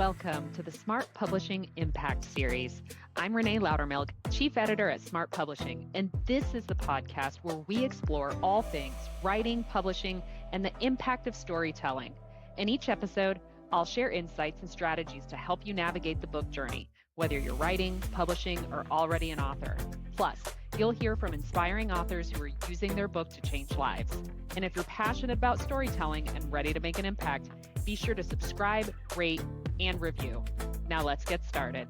welcome to the Smart Publishing Impact Series. I'm Renée Lautermilch, Chief Editor at Smart Publishing, and this is the podcast where we explore all things writing, publishing, and the impact of storytelling. In each episode, I'll share insights and strategies to help you navigate the book journey, whether you're writing, publishing, or already an author. Plus, you'll hear from inspiring authors who are using their book to change lives. And if you're passionate about storytelling and ready to make an impact, be sure to subscribe, rate, and review. Now let's get started.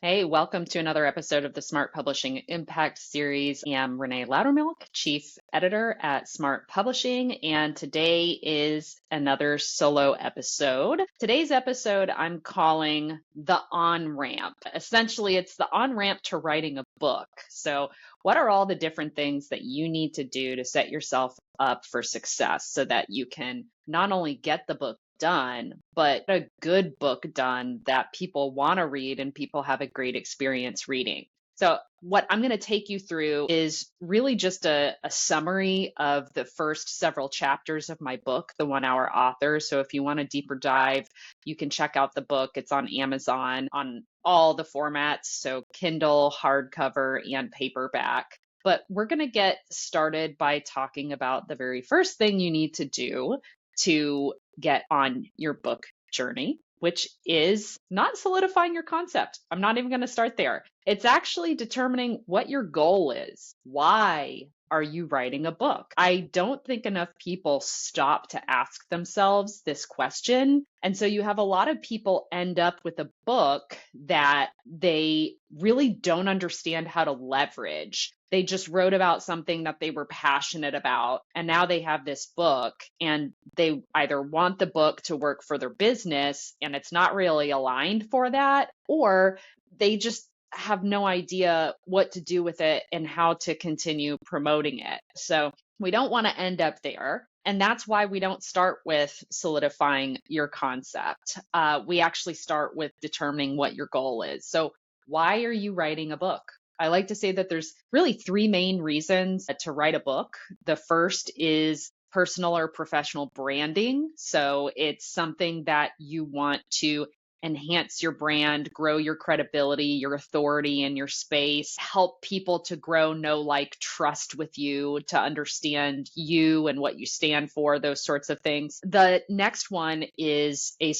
Hey, welcome to another episode of the Smart Publishing Impact Series. I'm Renée Lautermilch, Chief Editor at Smart Publishing, and today is another solo episode. Today's episode I'm calling The On-Ramp. Essentially, it's the on-ramp to writing a book. So what are all the different things that you need to do to set yourself up for success so that you can not only get the book done, but a good book done that people want to read and people have a great experience reading. So what I'm going to take you through is really just a summary of the first several chapters of my book, The 1 Hour Author. So if you want a deeper dive, you can check out the book. It's on Amazon on all the formats, so Kindle, hardcover, and paperback. But we're going to get started by talking about the very first thing you need to do to get on your book journey, which is not solidifying your concept. I'm not even going to start there. It's actually determining what your goal is. Why are you writing a book? I don't think enough people stop to ask themselves this question. And so you have a lot of people end up with a book that they really don't understand how to leverage. They just wrote about something that they were passionate about, and now they have this book, and they either want the book to work for their business, and it's not really aligned for that, or they just have no idea what to do with it and how to continue promoting it. So we don't want to end up there. And that's why we don't start with solidifying your concept. We actually start with determining what your goal is. So why are you writing a book? I like to say that there's really three main reasons to write a book. The first is personal or professional branding. So it's something that you want to enhance your brand, grow your credibility, your authority in your space, help people to grow, know, like, trust with you, to understand you and what you stand for, those sorts of things. The next one is a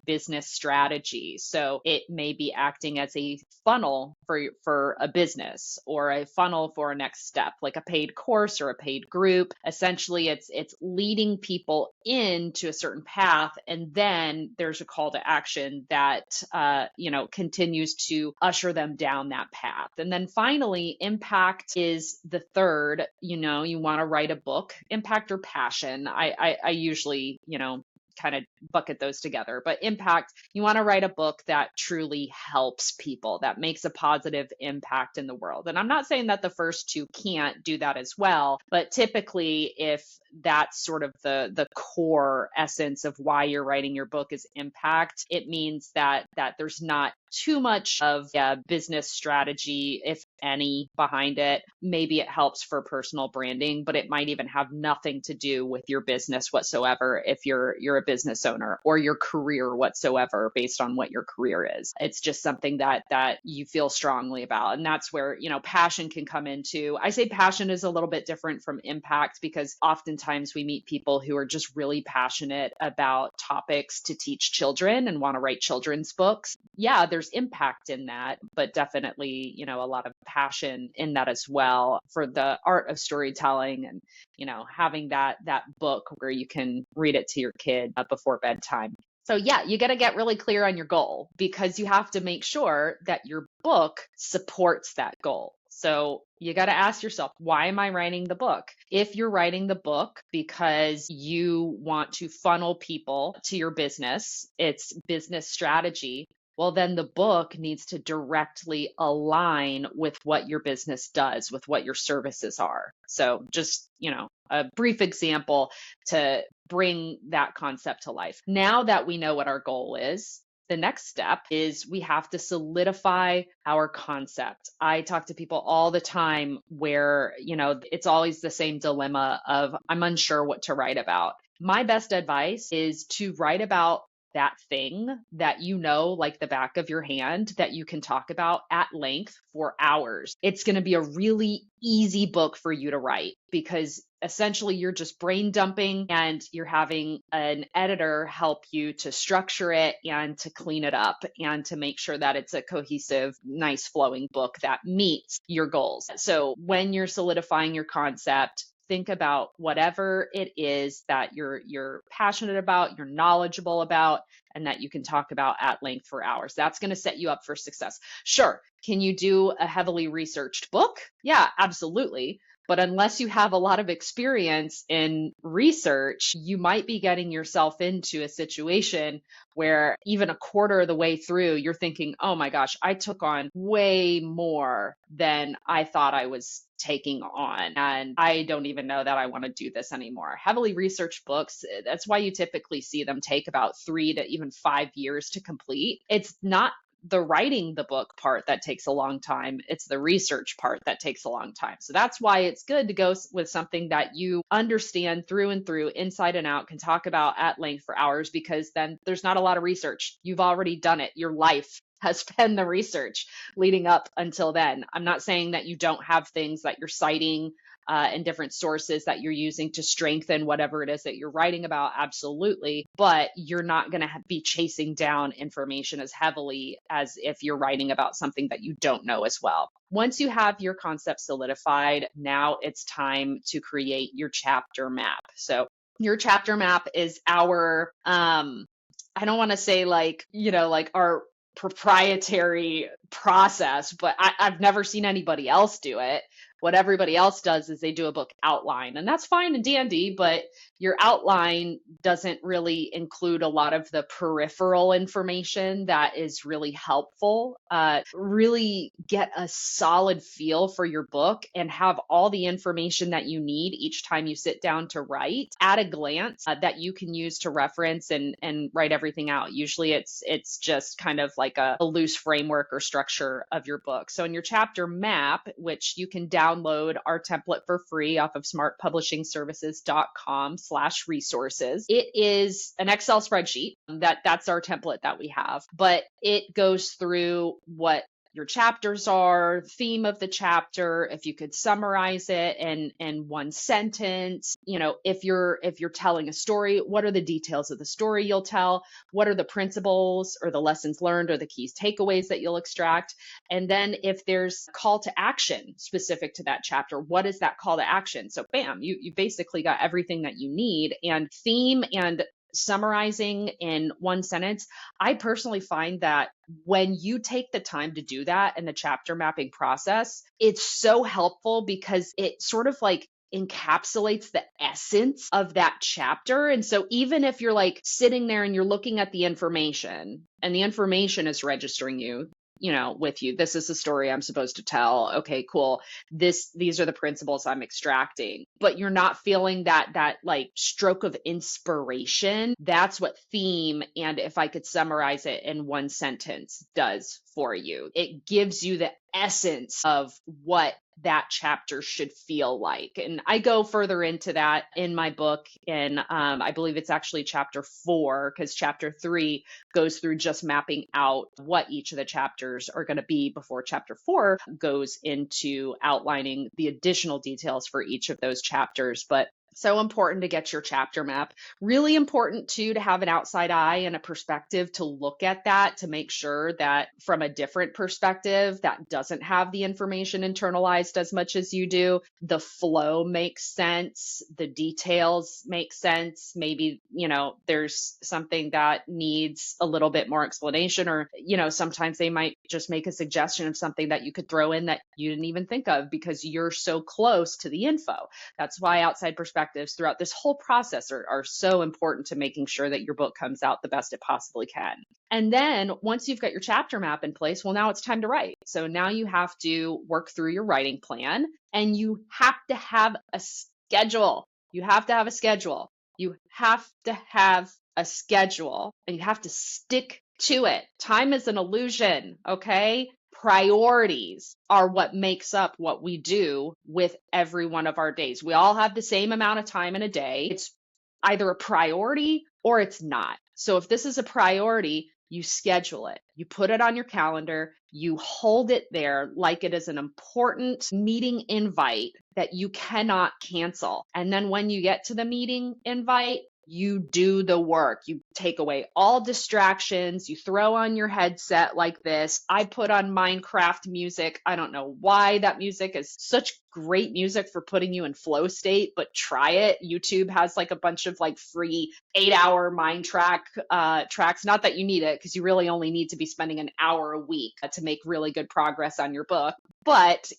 business strategy. So it may be acting as a funnel for a business, or a funnel for a next step, like a paid course or a paid group. Essentially, it's leading people into a certain path, and then there's a call to action that continues to usher them down that path. And then finally, impact is the third. You want to write a book. Impact or passion. I usually kind of bucket those together. But impact, you want to write a book that truly helps people, that makes a positive impact in the world. And I'm not saying that the first two can't do that as well, but typically if that's sort of the core essence of why you're writing your book is impact, it means that there's not too much of a business strategy, if any, behind it. Maybe it helps for personal branding, but it might even have nothing to do with your business whatsoever if you're a business owner, or your career whatsoever based on what your career is. It's just something that you feel strongly about. And that's where, passion can come into. I say passion is a little bit different from impact because oftentimes we meet people who are just really passionate about topics to teach children and want to write children's books. Yeah, there's impact in that, but definitely, a lot of passion in that as well for the art of storytelling and, having that book where you can read it to your kid before bedtime. So yeah, you got to get really clear on your goal because you have to make sure that your book supports that goal. So you got to ask yourself, why am I writing the book? If you're writing the book because you want to funnel people to your business, it's business strategy, well, then the book needs to directly align with what your business does, with what your services are. So just, a brief example to bring that concept to life. Now that we know what our goal is, the next step is we have to solidify our concept. I talk to people all the time where, it's always the same dilemma of I'm unsure what to write about. My best advice is to write about that thing that like the back of your hand, that you can talk about at length for hours. It's going to be a really easy book for you to write because essentially you're just brain dumping and you're having an editor help you to structure it and to clean it up and to make sure that it's a cohesive, nice flowing book that meets your goals. So when you're solidifying your concept, think about whatever it is that you're passionate about, you're knowledgeable about, and that you can talk about at length for hours. That's going to set you up for success. Sure. Can you do a heavily researched book? Yeah, absolutely. But unless you have a lot of experience in research, you might be getting yourself into a situation where even a quarter of the way through, you're thinking, oh my gosh, I took on way more than I thought I was taking on. And I don't even know that I want to do this anymore. Heavily researched books, that's why you typically see them take about 3 to even 5 years to complete. It's not the writing the book part that takes a long time. It's the research part that takes a long time. So that's why it's good to go with something that you understand through and through, inside and out, can talk about at length for hours, because then there's not a lot of research. You've already done it. Your life has been the research leading up until then. I'm not saying that you don't have things that you're citing and different sources that you're using to strengthen whatever it is that you're writing about. Absolutely. But you're not going to be chasing down information as heavily as if you're writing about something that you don't know as well. Once you have your concept solidified, now it's time to create your chapter map. So your chapter map is our, I don't want to say like our proprietary process, but I've never seen anybody else do it. What everybody else does is they do a book outline, and that's fine and dandy, but your outline doesn't really include a lot of the peripheral information that is really helpful. Really get a solid feel for your book and have all the information that you need each time you sit down to write at a glance that you can use to reference and write everything out. Usually it's just kind of like a loose framework or structure of your book. So in your chapter map, which you can download our template for free off of smartpublishingservices.com/resources. It is an Excel spreadsheet that's our template that we have, but it goes through what your chapters are, theme of the chapter, if you could summarize it in one sentence, if you're telling a story, what are the details of the story you'll tell? What are the principles or the lessons learned or the key takeaways that you'll extract? And then if there's a call to action specific to that chapter, what is that call to action? So bam, you basically got everything that you need. And theme and summarizing in one sentence, I personally find that when you take the time to do that in the chapter mapping process, it's so helpful because it sort of like encapsulates the essence of that chapter. And so even if you're like sitting there and you're looking at the information and the information is registering with you, this is the story I'm supposed to tell. Okay, cool. These are the principles I'm extracting, but you're not feeling that like stroke of inspiration. That's what theme, and if I could summarize it in one sentence, does for you. It gives you the essence of what that chapter should feel like. And I go further into that in my book. And I believe it's actually chapter 4, because chapter 3 goes through just mapping out what each of the chapters are going to be before chapter 4 goes into outlining the additional details for each of those chapters. But so important to get your chapter map. Really important too to have an outside eye and a perspective to look at that, to make sure that from a different perspective that doesn't have the information internalized as much as you do, the flow makes sense, the details make sense. Maybe, there's something that needs a little bit more explanation, or, sometimes they might just make a suggestion of something that you could throw in that you didn't even think of because you're so close to the info. That's why outside perspectives throughout this whole process are so important to making sure that your book comes out the best it possibly can. And then once you've got your chapter map in place, well, now it's time to write. So now you have to work through your writing plan, and you have to have a schedule. You have to have a schedule. You have to have a schedule, and you have to stick to it. Time is an illusion, okay? Priorities are what makes up what we do with every one of our days. We all have the same amount of time in a day. It's either a priority or it's not. So if this is a priority, you schedule it, you put it on your calendar, you hold it there like it is an important meeting invite that you cannot cancel. And then when you get to the meeting invite, you do the work. You take away all distractions. You throw on your headset like this. I put on Minecraft music. I don't know why that music is such great music for putting you in flow state, but try it. YouTube has like a bunch of like free 8-hour mind tracks. Not that you need it, because you really only need to be spending an hour a week to make really good progress on your book. But,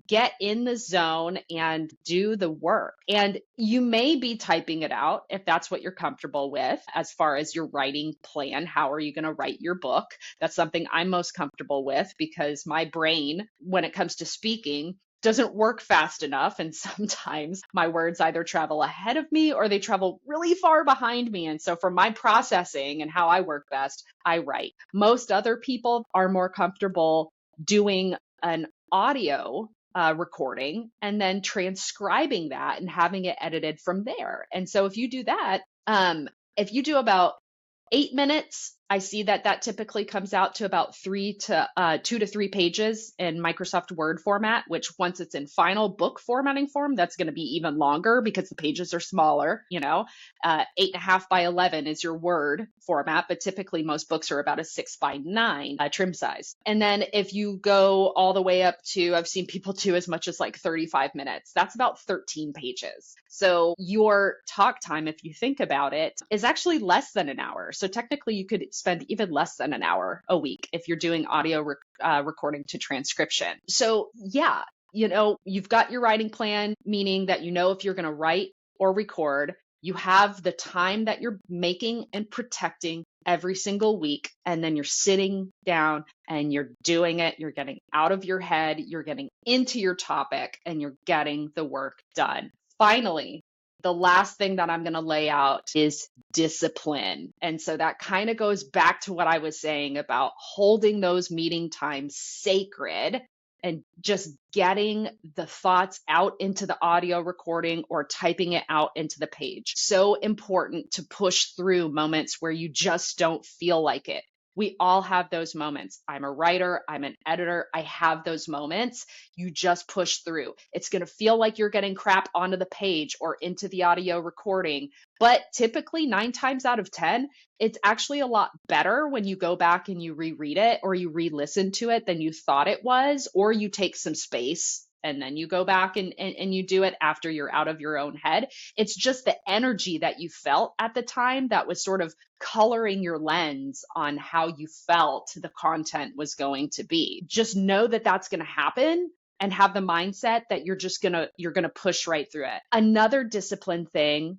get in the zone and do the work. And you may be typing it out if that's what you're comfortable with as far as your writing plan. How are you going to write your book? That's something I'm most comfortable with because my brain, when it comes to speaking, doesn't work fast enough. And sometimes my words either travel ahead of me or they travel really far behind me. And so for my processing and how I work best, I write. Most other people are more comfortable doing an audio recording and then transcribing that and having it edited from there. And so if you do that, if you do about 8 minutes, I see that typically comes out to about 2 to 3 pages in Microsoft Word format, which once it's in final book formatting form, that's going to be even longer because the pages are smaller. 8.5 by 11 is your Word format, but typically most books are about a 6 by 9 trim size. And then if you go all the way up to, I've seen people do as much as like 35 minutes, that's about 13 pages. So your talk time, if you think about it, is actually less than an hour. So technically you could spend even less than an hour a week if you're doing audio recording to transcription. So yeah, you've got your writing plan, meaning that if you're going to write or record, you have the time that you're making and protecting every single week. And then you're sitting down and you're doing it. You're getting out of your head. You're getting into your topic and you're getting the work done. Finally, the last thing that I'm going to lay out is discipline. And so that kind of goes back to what I was saying about holding those meeting times sacred and just getting the thoughts out into the audio recording or typing it out into the page. So important to push through moments where you just don't feel like it. We all have those moments. I'm a writer, I'm an editor, I have those moments. You just push through. It's going to feel like you're getting crap onto the page or into the audio recording, but typically 9 times out of 10, it's actually a lot better when you go back and you reread it or you re-listen to it than you thought it was, or you take some space and then you go back and you do it after you're out of your own head. It's just the energy that you felt at the time that was sort of coloring your lens on how you felt the content was going to be. Just know that that's going to happen and have the mindset that you're going to push right through it. Another discipline thing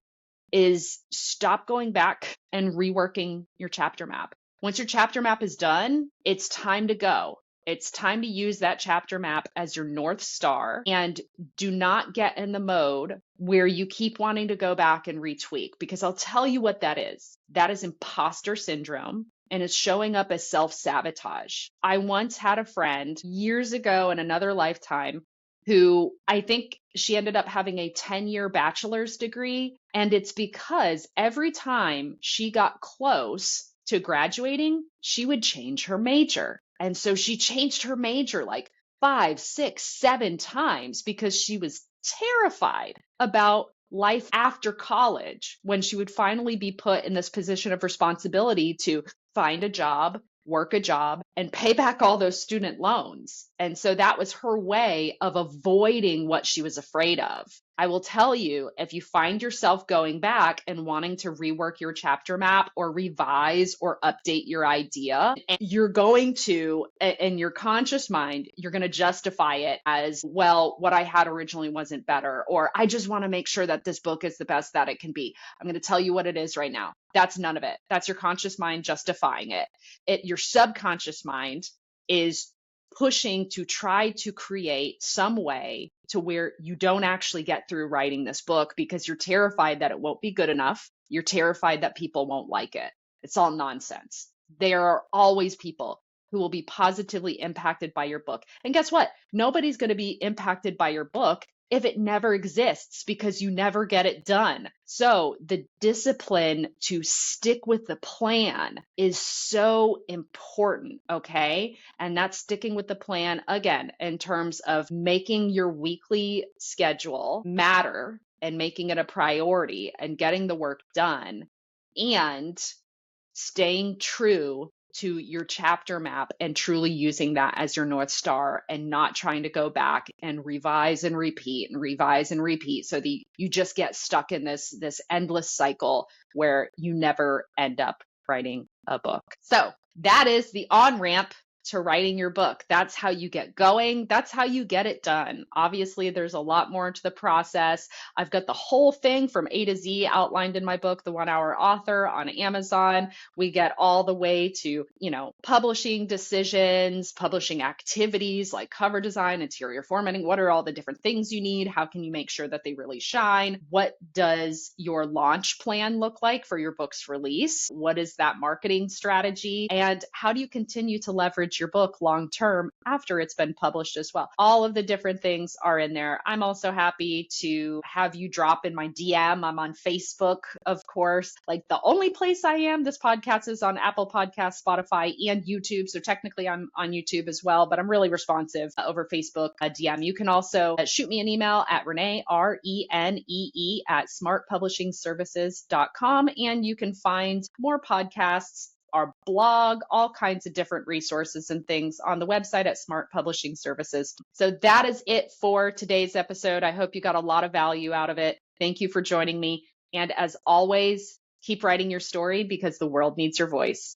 is stop going back and reworking your chapter map. Once your chapter map is done, it's time to go. It's time to use that chapter map as your North Star, and do not get in the mode where you keep wanting to go back and retweak, because I'll tell you what that is. That is imposter syndrome, and it's showing up as self-sabotage. I once had a friend years ago in another lifetime who I think she ended up having a 10-year bachelor's degree, and it's because every time she got close to graduating, she would change her major. And so she changed her major like 5, 6, 7 times because she was terrified about life after college when she would finally be put in this position of responsibility to find a job, work a job, and pay back all those student loans. And so that was her way of avoiding what she was afraid of. I will tell you, if you find yourself going back and wanting to rework your chapter map or revise or update your idea, you're going to, in your conscious mind, you're going to justify it as, well, what I had originally wasn't better, or I just want to make sure that this book is the best that it can be. I'm going to tell you what it is right now. That's none of it. That's your conscious mind justifying it. Your subconscious mind is pushing to try to create some way to where you don't actually get through writing this book because you're terrified that it won't be good enough. You're terrified that people won't like it. It's all nonsense. There are always people who will be positively impacted by your book. And guess what? Nobody's going to be impacted by your book if it never exists because you never get it done. So the discipline to stick with the plan is so important, okay? And that's sticking with the plan, again, in terms of making your weekly schedule matter and making it a priority and getting the work done and staying true to your chapter map and truly using that as your North Star and not trying to go back and revise and repeat and revise and repeat so that you just get stuck in this endless cycle where you never end up writing a book. So that is the on-ramp to writing your book. That's how you get going. That's how you get it done. Obviously, there's a lot more to the process. I've got the whole thing from A to Z outlined in my book, The 1 Hour Author, on Amazon. We get all the way to, publishing decisions, publishing activities like cover design, interior formatting. What are all the different things you need? How can you make sure that they really shine? What does your launch plan look like for your book's release? What is that marketing strategy? And how do you continue to leverage your book long term after it's been published as well? All of the different things are in there. I'm also happy to have you drop in my DM. I'm on Facebook, of course. Like the only place I am, this podcast is on Apple Podcasts, Spotify, and YouTube. So technically I'm on YouTube as well, but I'm really responsive over Facebook DM. You can also shoot me an email at Renee, RENEE at smartpublishingservices.com. And you can find more podcasts, our blog, all kinds of different resources and things on the website at Smart Publishing Services. So that is it for today's episode. I hope you got a lot of value out of it. Thank you for joining me. And as always, keep writing your story because the world needs your voice.